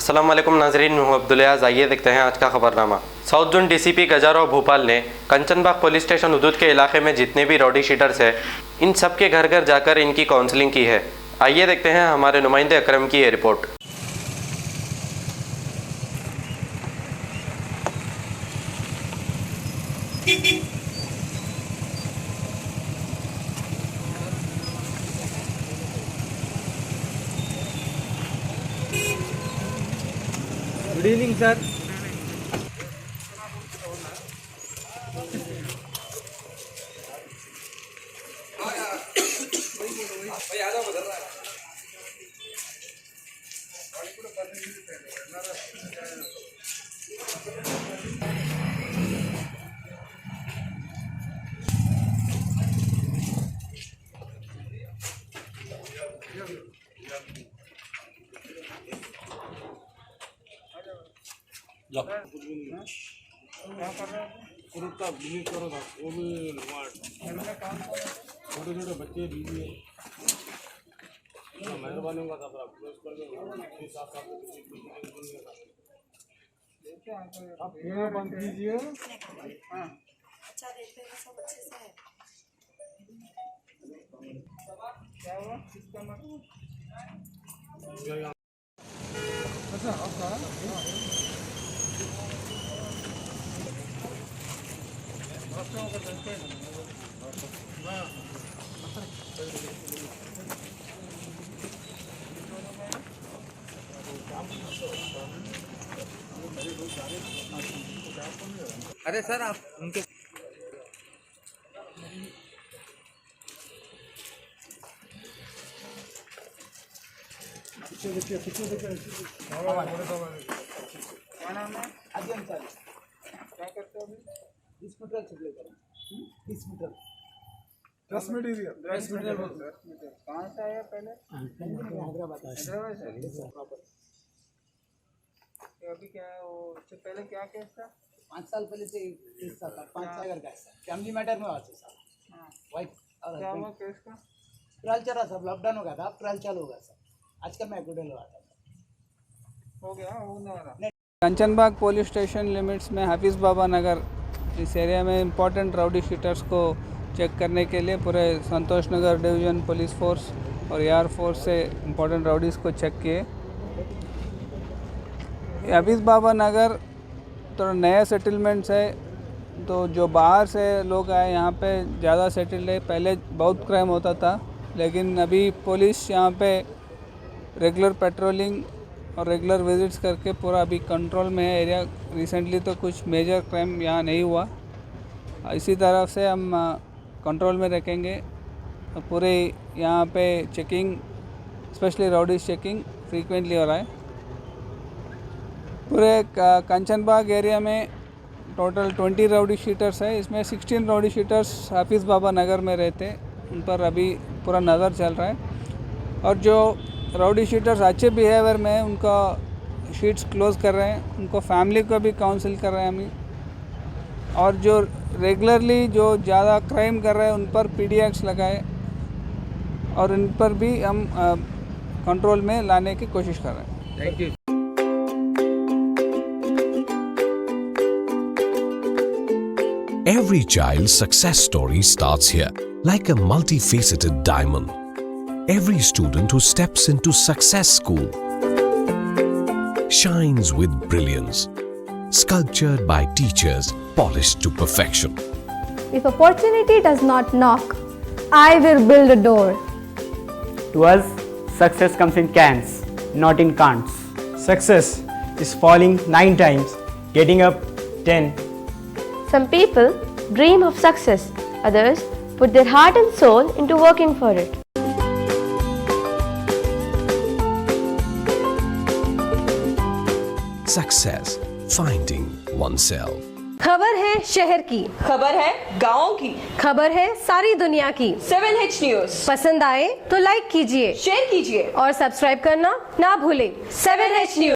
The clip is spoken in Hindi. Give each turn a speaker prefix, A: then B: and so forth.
A: अस्सलाम वालेकुम नाजरीन, हूँ अब्दुल्लाज। आइए देखते हैं आज का खबरनामा। साउथ जोन डीसीपी गजाराव भोपाल ने कंचनबाग पुलिस स्टेशन हदूद के इलाके में जितने भी रॉडी शीटर्स हैं, इन सब के घर घर जाकर इनकी काउंसलिंग की है। आइए देखते हैं हमारे नुमाइंदे अकरम की ये रिपोर्ट।
B: Good evening sir. करो था वो भी छोटे छोटे बच्चे दीजिए, मेहरबानी होगा था आप बंद कीजिए।
C: अच्छा देखते हैं सब अच्छे से है। क्या हुआ किसका मतलब?
B: अच्छा आपका अरे सर आप उनके
C: क्या नाम है?
D: अध्ययन सर
C: क्या करते हो अभी?
D: डिस्प्यूटर सप्लाई करें। डिस्प्यूटर
B: 10 मटेरियल
C: कहाँ से आया पहले?
D: हैदराबाद
C: हैदराबाद से। तो अभी क्या है वो, इससे पहले क्या केस था?
D: 5 साल पहले से केस था सर। 5 साल का सर फैमिली मैटर में हुआ सर।
C: हाँ।
D: वाइफ और
C: क्या हुआ केस का?
D: ट्रायल चल रहा सर। लॉकडाउन हो गया था, ट्रायल चालू होगा सर। आज कल मैं गुडल हुआ था।
C: हो गया होने वाला।
E: कंचनबाग पुलिस स्टेशन लिमिट्स में हाफिज़ बाबा नगर इस एरिया में इम्पोर्टेंट राउडी शीटर्स को चेक करने के लिए पूरे संतोष नगर डिवीज़न पुलिस फोर्स और एयर फोर्स से इम्पोर्टेंट राउडीज़ को चेक किए। हाफिज़ बाबा नगर थोड़ा नया सेटलमेंट्स है, तो जो बाहर से लोग आए यहाँ पे ज़्यादा सेटल्ड है। पहले बहुत क्राइम होता था, लेकिन अभी पुलिस यहाँ पे रेगुलर पेट्रोलिंग और रेगुलर विजिट्स करके पूरा अभी कंट्रोल में है एरिया। रिसेंटली तो कुछ मेजर क्राइम यहाँ नहीं हुआ। इसी तरह से हम कंट्रोल में रखेंगे। पूरे यहाँ पे checking, specially rowdies checking frequently हो रहा है। पूरे कंचनबाग एरिया में टोटल 20 राउडी शीटर्स है। इसमें 16 राउडी शीटर्स हाफिज़ बाबा नगर में रहते हैं, उन पर अभी पूरा नज़र चल रहा है। और जो राउडी शीटर्स अच्छे बिहेवियर में है, उनका शीट्स क्लोज़ कर रहे हैं, उनको फैमिली को भी काउंसिल कर रहे हैं हम। और जो रेगुलरली जो ज़्यादा क्राइम कर रहे हैं, उन पर PDX लगाए और इन पर भी हम कंट्रोल में लाने की कोशिश कर रहे हैं।
B: Thank you.
F: Every child's success story starts here, like a multifaceted diamond. Every student who steps into Success School shines with brilliance, sculptured by teachers polished to perfection.
G: If opportunity does not knock, I will build a door.
H: To us, success comes in cans, not in can'ts. Success is falling 9 times, getting up 10.
G: Some people dream of success, others put their heart and soul into working for it.
F: Success, finding oneself.
G: खबर है शहर की,
I: खबर है गाँव की,
G: खबर है सारी दुनिया की।
I: 7H न्यूज
G: पसंद आए तो लाइक कीजिए,
I: शेयर कीजिए
G: और सब्सक्राइब करना ना भूलें।
I: 7H news.